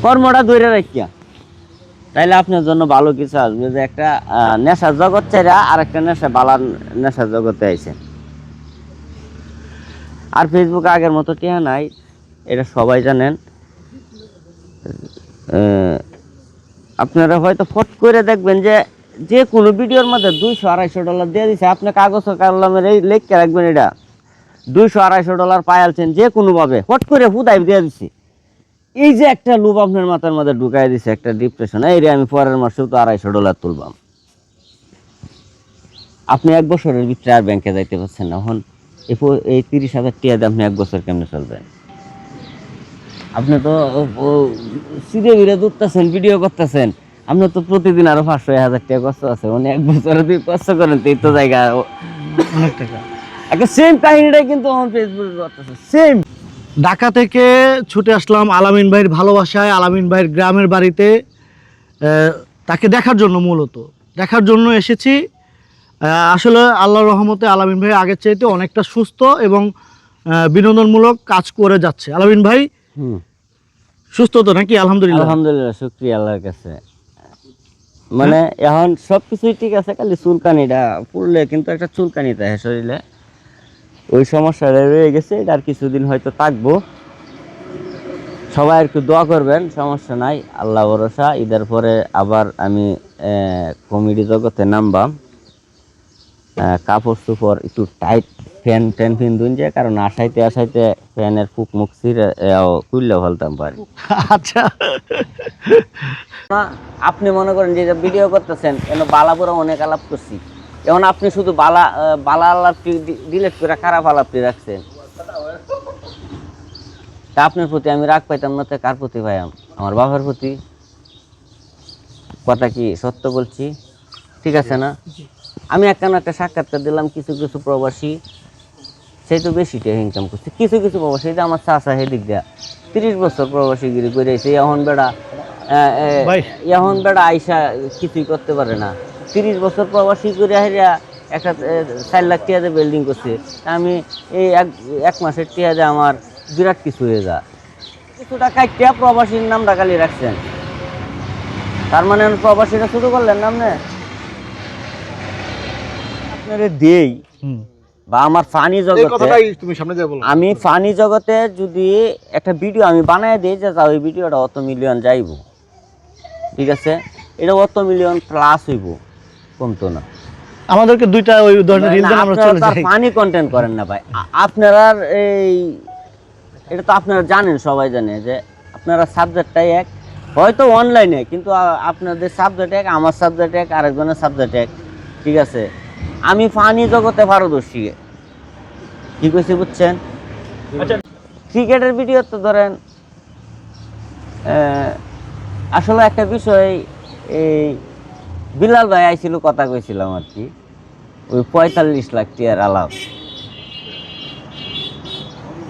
কর্মটা ধরে রাখিয়া, তাইলে আপনার জন্য ভালো কিছু আসবে। যে একটা নেশার জগৎ ছেড়া আর একটা বালার নেশার জগতে আইছেন। আর ফেসবুকে আগের মতো টিয়া নাই, এটা সবাই জানেন। আপনারা হয়তো ফট করে দেখবেন যে যে কোনো ভিডিওর মধ্যে $200-250 দিয়ে দিছে, আপনি কাগজ কলমের এই লেখকে রাখবেন, এটা $200-250 পাইলছেন যে কোনোভাবে ফট করে হুদাই দিয়ে দিছি। এই যে একটা লোভ আপনার মাথার মধ্যে ঢুকাই দিছে, একটা ডিপ্রেশন, এই রে আমি পরের মাসেও তো $250 তুলবাম। আপনি 1 বছরের ভিতরে আর ব্যাংকে যাইতে পারছেন না। এখন এই 30,000 টাকা দিয়ে আপনি 1 বছর কেমনে চলবেন? আপনি তো সিঁড়ে ভিড়ে দৌড়তেছেন, ভিডিও করতেছেন, আপনার তো প্রতিদিন আরো 500-1000 টাকা কষ্ট আছে। মানে 1 বছরে তুই কষ্ট করেন তো এই তো জায়গা অনেক টাকা। একটা সেম কাহিনীটাই কিন্তু আমার ফেসবুকে করতেছে, সেম। ঢাকা থেকে ছুটে আসলাম আলামিন ভাইয়ের ভালোবাসায়, আলামিন ভাইয়ের গ্রামের বাড়িতে তাকে দেখার জন্য, মূলত দেখার জন্য এসেছি। আসলে আল্লাহর রহমতে আলামিন ভাই আগের চাইতে অনেকটা সুস্থ এবং বিনোদনমূলক কাজ করে যাচ্ছে। আলামিন ভাই সুস্থ তো নাকি? আলহামদুলিল্লাহ, আলহামদুলিল্লাহ, শুকরিয়া আল্লাহর কাছে। মানে এখন সবকিছুই ঠিক আছে, খালি চুলকানিটা পড়লে কিন্তু একটা চুলকানি থাকে শরীরে, ওই সমস্যাটা রয়ে গেছে। এটা আর কিছুদিন হয়তো থাকবো। সবাই একটু দোয়া করবেন, সমস্যা নাই, আল্লাহ ভরসা। ঈদের পরে আবার আমি কমেডি জগতে নামবাম। কাপড় চোপড় একটু টাইট, ফ্যান ট্যান ফিন্দুন যে, কারণ আসাইতে আসাইতে ফ্যানের ফুক মুখ ছিঁড়ে খুললে ফেলতাম পারি। আচ্ছা, আপনি মনে করেন যে ভিডিও করতেছেন, এন বালাপুরা অনেক আলাপ করছি, এখন আপনি শুধু বালা আলাপটি ডিলেট করে খারাপ আলাপটি রাখছেন। তা আপনার প্রতি আমি রাগ পাইতাম না, তো কার প্রতি ভাইয়াম? আমার বাবার প্রতি। কথা কি সত্য বলছি? ঠিক আছে না? আমি একটা সাক্ষাৎকার দিলাম, কিছু কিছু প্রবাসী, সেই তো বেশি টাকা ইনকাম করছে। কিছু কিছু প্রবাসী, যে আমার চাষা হেদিক দেয়া 30 বছর প্রবাসী গিরি করে এসে এখন বেড়া আইসা কিছুই করতে পারে না। 30 বছর প্রবাসী করে হারিয়া একটা 4 লাখ টাকা দিয়ে বিল্ডিং করছে। আমি এই এক মাসের টাকা দিয়ে আমার বিরাট কিছু হয়ে যা। কিছুটা কাটিয়া প্রবাসীর নাম ডাকালি রাখছেন, তার মানে প্রবাসীরা শুরু করলেন না আপনি? আপনারে দেই বা আমার ফানি জগতে, আমি ফানি জগতে যদি একটা ভিডিও আমি বানায় দিই, যে ওই ভিডিওটা অত মিলিয়ন যাইব, ঠিক আছে, এটা অত মিলিয়ন প্লাস হইব, কমতো না। আমাদেরকে দুইটা ওই ধরনের রিল দেন, আমরা চলে যাই। ফানি কন্টেন্ট করেন না ভাই আপনারা। এই এটা তো আপনারা জানেন, সবাই জানে যে আপনারা সাবজেক্টটাই এক, হয়তো অনলাইনে, কিন্তু আপনাদের সাবজেক্ট এক, আমার সাবজেক্ট এক, আরেকজনের সাবজেক্ট এক, ঠিক আছে। আমি ফানি জগতে পারদর্শী, কি কইছি বুঝছেন? ক্রিকেটের ভিডিও তো ধরেন, আসলে একটা বিষয়, এই বিলাল ভাই আইছিল, কথা কইছিলাম আর কি, ওই 45 লাখ টিয়ার আলাপ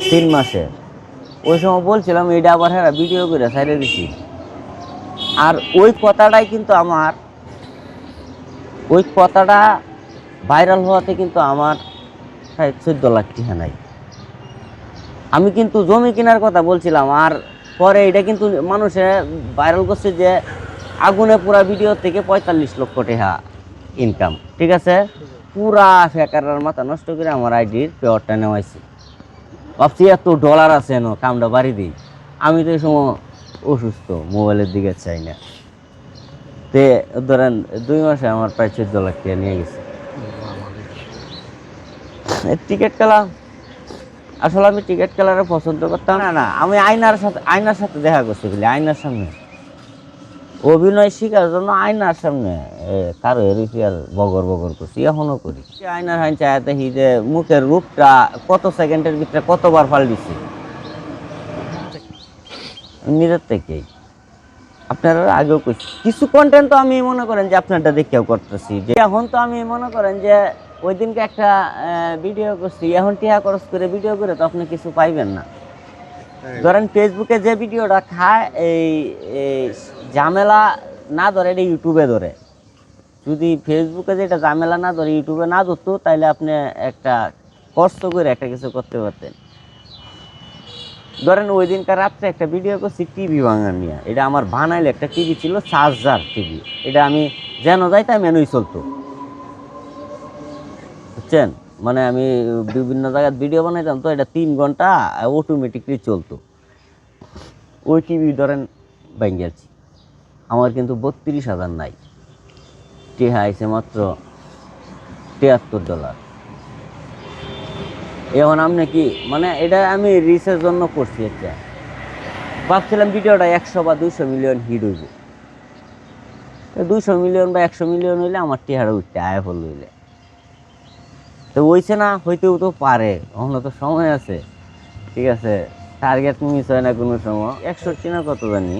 3 মাসে। ওই সময় বলছিলাম এটা আবার হ্যাঁ ভিডিও করে সাইডে দিছি। আর ওই কথাটাই কিন্তু আমার, ওই কথাটা ভাইরাল হওয়াতে কিন্তু আমার প্রায় 14 লাখ টাকা নাই। আমি কিন্তু জমি কেনার কথা বলছিলাম, আর পরে এটা কিন্তু মানুষে ভাইরাল করছে যে আগুনে পুরা ভিডিও থেকে 45 লক্ষ টাকা ইনকাম, ঠিক আছে। পুরা ফেকার মাথা নষ্ট করে আমার আইডির পেয়ারটা নেওয়াইছি। ভাবছি এত ডলার আছে না, কামটা বাড়ি দিই। আমি তো এই সময় অসুস্থ, মোবাইলের দিকে চাই না। তে ধরেন 2 মাসে আমার প্রায় 14 লাখ টাকা নিয়ে গেছে। টিকিট খেলা, আসলে আমি টিকিট খেলারে পছন্দ করতাম না। আমি আয়নার সাথে দেখা করছি বলে, আয়নার সামনে অভিনয় শেখার জন্য আয়নার সামনে কারো আর বগর বগর করছি, এখনো করি। আয়নার হাইন চায় দেখি যে মুখের রূপটা কত সেকেন্ডের ভিতরে কতবার পাল্টিছি নিজের থেকেই। আপনারা আগেও কইছি কিছু কন্টেন্ট তো আমি মনে করেন যে আপনারটা দেখেও করতেছি, যে এখন তো আমি মনে করেন যে ওই দিনকে একটা ভিডিও করছি, এখন টিয়া খরচ করে ভিডিও করে তো আপনি কিছু পাইবেন না। ধরেন ফেসবুকে যে ভিডিওটা খায়, এই ঝামেলা না ধরে, এটা ইউটিউবে ধরে। যদি ফেসবুকে যেটা ঝামেলা না ধরে, ইউটিউবে না ধরতো, তাইলে আপনি একটা কষ্ট করে একটা কিছু করতে পারতেন। ধরেন ওই দিনকার রাত্রে একটা ভিডিও করছি টিভি ভাঙার নিয়ে। এটা আমার বানাইলে একটা টিভি ছিল, চার্জার টিভি। এটা আমি যেন যাইতাম এনই চলতো, বুঝছেন? মানে আমি বিভিন্ন জায়গায় ভিডিও বানাইতাম, তো এটা 3 ঘন্টা অটোমেটিকলি চলতো। ওই টিভি ধরেন ভেঙেছি। আমার কিন্তু 32,000 নাই, টেহা আইছে মাত্র $73। এখন আপনি কি মানে এটা আমি রিসের জন্য করছি। একটা ভাবছিলাম ভিডিওটা 100 বা 200 মিলিয়ন হিট হইব। 200 মিলিয়ন বা 100 মিলিয়ন হইলে আমার টেহারা উঠতে আয় ফল হইলে তো হইছে না, হইতেও তো পারে, এখনো তো সময় আছে। ঠিক আছে, টার্গেট মিস হয় না কোনো সময়। 61 না কত জানি,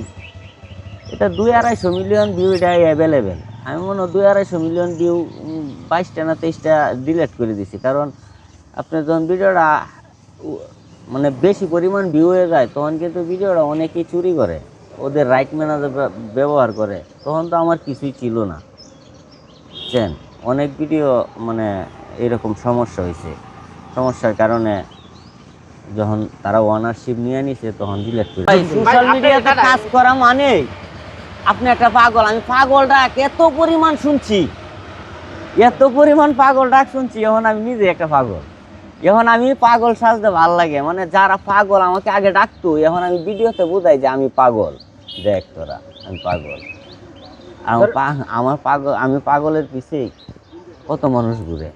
এটা 200-250 মিলিয়ন ভিউ, এটা অ্যাভেলেবেল। আমি মনে হয় 200-250 মিলিয়ন ভিউ 22টা না 23টা ডিলেট করে দিছি। কারণ আপনার যখন ভিডিওটা মানে বেশি পরিমাণ ভিউ হয়ে যায়, তখন কিন্তু ভিডিওটা অনেকেই চুরি করে, ওদের রাইট ম্যানেজার ব্যবহার করে। তখন তো আমার কিছুই ছিল না, বুঝছেন? অনেক ভিডিও মানে এরকম সমস্যা হয়েছে। সমস্যার কারণে যখন তারা ওনারশিপ নিয়ে নিছে, তখন ডিলেট করে। সোশ্যাল মিডিয়াতে কাজ করা মানে আপনি একটা পাগল। আমি পাগল ডাক এত পরিমাণ শুনছি, এত পরিমাণ পাগল ডাক শুনছি, এখন আমি নিজে একটা পাগল। এখন আমি পাগল সাজতে ভাল লাগে, মানে যারা পাগল আমাকে আগে ডাকতো, এখন আমি ভিডিওতে বোঝাই যে আমি পাগল। দেখ তোরা, আমি পাগল। আমার পাগল, আমি পাগলের পিছে কত মানুষ ঘুরে।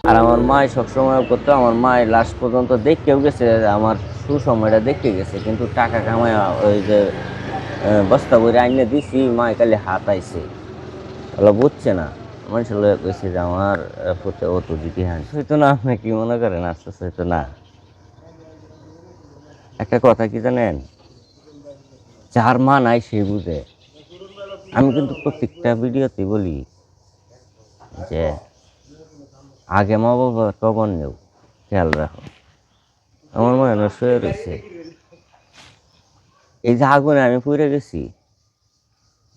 আর আমার মায় সবসময় করতো, আমার মায় লাস্ট পর্যন্ত দেখেও গেছে, আমার সুসময়টা দেখে গেছে, কিন্তু টাকা কামায় ওই যে বস্তা বইরে আইনে দিছি, মায় খালি হাত আইছে, ওগুলো বুঝছে না। মানুষের লোক কইছে যে আমার প্রতি অত দিতে হান হইতো না। আপনি কি মনে করেন আস্তে আস্তে হইতো না? একটা কথা কি জানেন, যার মা নাই সে বুঝে। আমি কিন্তু প্রত্যেকটা ভিডিওতে বলি যে আগে মা বাবা কবর নেও, খেয়াল রাখো। আমার মা এনে শুয়ে রয়েছে, এই যে আগুনে আমি পুড়ে গেছি,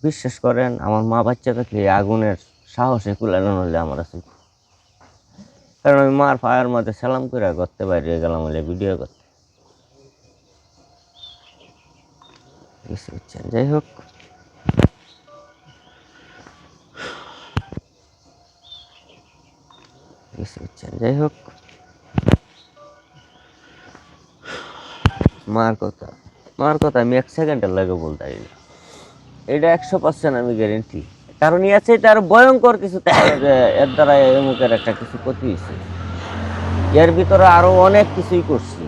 বিশ্বাস করেন আমার মা বাচ্চা থাকলে এই আগুনের সাহসে কুলানো হলে আমার আছে। কারণ আমি মার পায়ের মধ্যে সালাম করে করতে বাইরে গেলাম বলে ভিডিও করতে, বুঝছেন? যাই হোক, বুঝছেন? যাই হোক, মার কথা, মার কথা আমি 1 সেকেন্ডের লাগে বলতে পারি না। এটা 100% আমি গ্যারেন্টি। কারণ ই আছে, এটা আরো ভয়ঙ্কর কিছু থাকে যে এর দ্বারা এমুকের একটা কিছু ক্ষতি হয়েছে। এর ভিতরে আরো অনেক কিছুই করছি,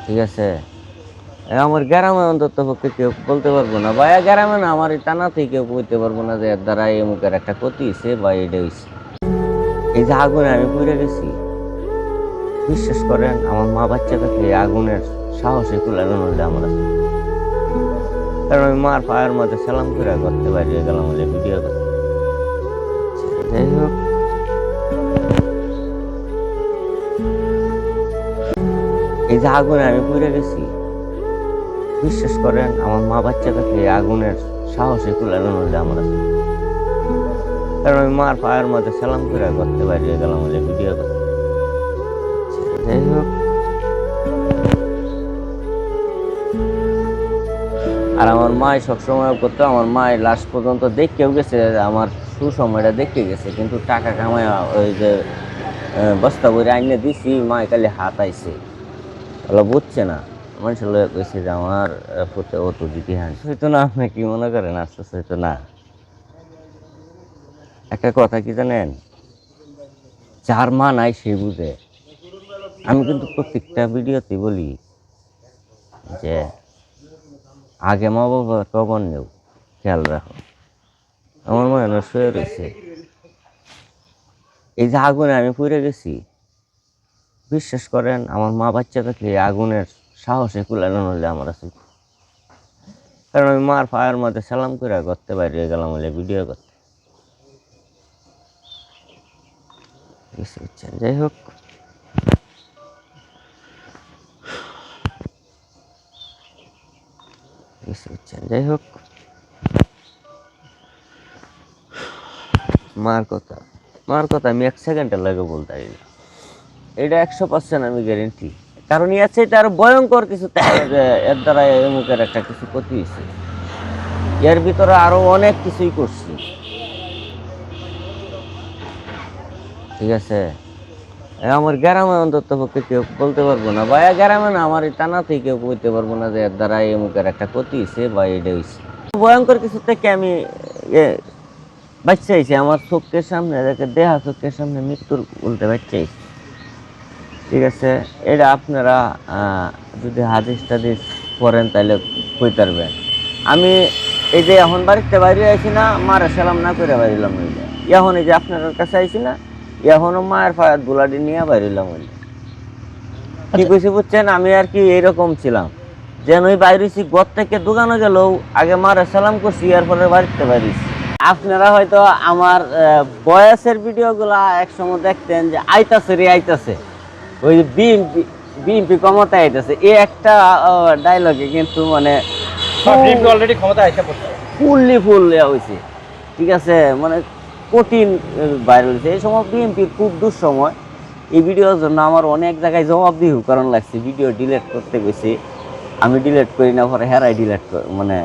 ঠিক আছে? আমার গ্রামে অন্তত পক্ষে কেউ বলতে পারবো না, বা গ্রামে না, আমার টানাতেই কেউ বলতে পারবো না যে এর দ্বারা এমুকের একটা ক্ষতি হয়েছে বা এটা হয়েছে। এই যে আগুনে আমি পুড়ে গেছি, বিশ্বাস করেন আমার মা বাচ্চা থাকলে আগুনের সাহসে কুলানো হলে আমার আছে। কারণ আমি মার পায়ের মধ্যে সালাম করে করতে বাইরে গেলাম বলে ভিডিও করতে। যাই হোক, এই যে আগুনে আমি পুড়ে গেছি, বিশ্বাস করেন আমার মা বাচ্চা থাকলে আগুনের সাহসে কুলানো হলে আমার আছে। কারণ আমি মার পায়ের মধ্যে সালাম করে করতে বাইরে গেলাম বলে ভিডিও করতে। যাই হোক, আর আমার মায় সবসময় করতো, আমার মায় লাস্ট পর্যন্ত দেখেও গেছে, আমার সুসময়টা দেখে গেছে, কিন্তু টাকা কামায় ওই যে বস্তা বইরে আইনে দিছি, মায় খালি হাত আইছে, ওগুলো বুঝছে না। মানুষের লোক কইছে যে আমার প্রতি অত দিতে হান হইতো না। আপনি কি মনে করেন আস্তে আস্তে হইতো না? একটা কথা কি জানেন, যার মা নাই সে বুঝে। আমি কিন্তু প্রত্যেকটা ভিডিওতে বলি যে আগে মা বাবা কবর নেও, খেয়াল রাখো। আমার মা এনে শুয়ে রয়েছে, এই যে আগুনে আমি পুড়ে গেছি, বিশ্বাস করেন আমার মা বাচ্চা থাকলে আগুনের সাহসে কুলানো হলে আমার আছে। কারণ আমি মার পায়ের মধ্যে সালাম করে করতে বাইরে গেলাম বলে ভিডিও করতে, বুঝছেন? যাই হোক, বুঝছেন? যাই হোক, মার কথা, মার কথা আমি 1 সেকেন্ডের লাগে বলতে পারি না। এটা 100% আমি গ্যারেন্টি। কারণ এর চাইতে আরো ভয়ঙ্কর কিছু থাকে যে এর দ্বারা এমুকের একটা কিছু ক্ষতি হয়েছে। এর ভিতরে আরো অনেক কিছুই করছি, ঠিক আছে। আমার গ্রামে অন্তত পক্ষে কেউ বলতে পারবো না, বা গ্রামে না, আমার এই টানাতেই কেউ বলতে পারবো না যে এর দ্বারা এমুকের একটা ক্ষতি হয়েছে বা এটা হয়েছে। ভয়ঙ্কর কিছু থেকে আমি বাচ্চা হয়েছি, আমার চোখের সামনে দেহা চোখের সামনে মৃত্যুর উল্টে বাচ্চা হয়েছে, ঠিক আছে। এটা আপনারা যদি হাদিস টাদিস পড়েন তাহলে কইতে পারবেন। আমি এই যে এখন বাড়িতে বাইরে আইছি না, মারা সালাম না করে বাইরিলাম, এখন এই যে আপনার কাছে আইছি না, এখনো মায়ের ফায়াত বুলাডি নিয়ে বাইরিলাম। কি কইছি বুঝছেন, আমি আর কি এইরকম ছিলাম যেন ওই বাইরেছি ঘর থেকে দোকানে গেল আগে মারা সালাম করছি, এরপরে বাড়িতে বাইরেছি। আপনারা হয়তো আমার বয়সের ভিডিওগুলা একসময় দেখতেন যে আইতাছে রে আইতাছে, ওই বিএমপি বিএমপি ক্ষমতায় আইতাছে, এই একটা ডায়লগে কিন্তু মানে অলরেডি ক্ষমতা আইসা পড়ছে, ফুল হয়েছে, ঠিক আছে। মানে কঠিন ভাইরাল হয়েছে এই সময়। বিএমপির খুব দুঃসময়। এই ভিডিওর জন্য আমার অনেক জায়গায় জবাবদিহি করার লাগছে, ভিডিও ডিলিট করতে গেছি, আমি ডিলিট করি না, পরে হেরাই ডিলিট মানে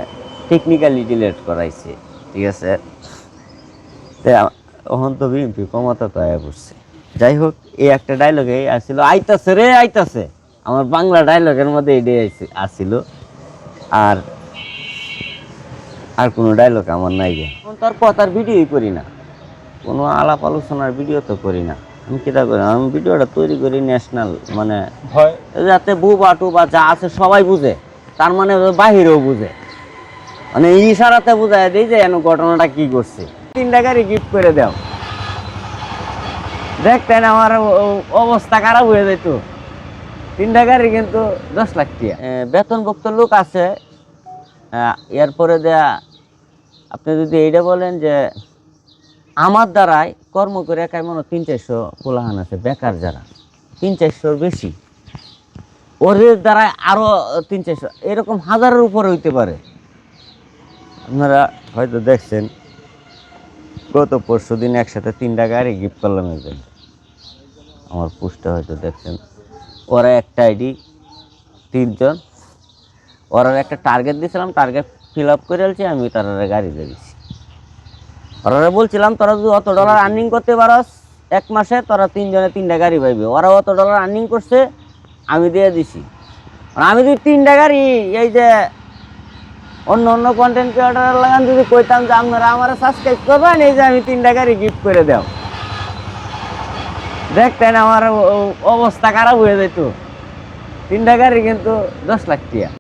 টেকনিক্যালি ডিলিট করাইছে, ঠিক আছে। এখন তো বিএমপি ক্ষমতা তো আয়া পড়ছে। যাই হোক, এই একটা ডায়লগে আসছিল আইতাছে রে আইতাছে, আমার বাংলা ডায়লগের মধ্যে এটাই আসছিল, আর আর কোনো ডায়লগ আমার নাই গে। এখন তো আর কথার ভিডিওই করি না, কোনো আলাপ আলোচনার ভিডিও তো করি না। আমি কিটা করি, আমি ভিডিওটা তৈরি করি ন্যাশনাল, মানে যাতে বুবাটু বা যা আছে সবাই বুঝে, তার মানে বাহিরেও বুঝে, মানে ইশারাতে বুঝায় দিই যে এন ঘটনাটা কি করছে। 3টা গাড়ি গিফট করে দাও, দেখতেন আমার অবস্থা খারাপ হয়ে যেত। 3টা গাড়ি কিন্তু 10 লাখ টাকা। বেতনভুক্ত লোক আছে, এরপরে দেয়া আপনি যদি এইটা বলেন যে আমার দ্বারাই কর্ম করে একাই মনে 300-400 পোলাহান আছে বেকার, যারা 300-400 বেশি, ওদের দ্বারা আরো 300-400, এরকম হাজারের উপরে হইতে পারে। আপনারা হয়তো দেখছেন গত পরশু দিন একসাথে 3টা গাড়ি গিফট করলাম এদের, আমার পোস্টে হয়তো দেখছেন। ওরা একটা আইডি 3 জন, ওরা একটা টার্গেট দিয়েছিলাম, টার্গেট ফিল আপ করে আলছি, আমি তারা গাড়ি দিয়ে দিচ্ছি। ওরা বলছিলাম তোরা যদি অত ডলার আর্নিং করতে পারস 1 মাসে, তোরা 3 জনে 3টা গাড়ি পাইবে। ওরা অত ডলার আর্নিং করছে, আমি দিয়ে দিছি। আমি যদি 3টা গাড়ি এই যে অন্য কন্টেন্ট ক্রিয়েটার লাগান যদি কইতাম যে আপনারা আমার সাবস্ক্রাইব করবেন, এই যে আমি 3টা গাড়ি গিফট করে দাও, দেখতেন আমার অবস্থা খারাপ হয়ে যেত। 3টা গাড়ি কিন্তু 10 লাখ টাকা।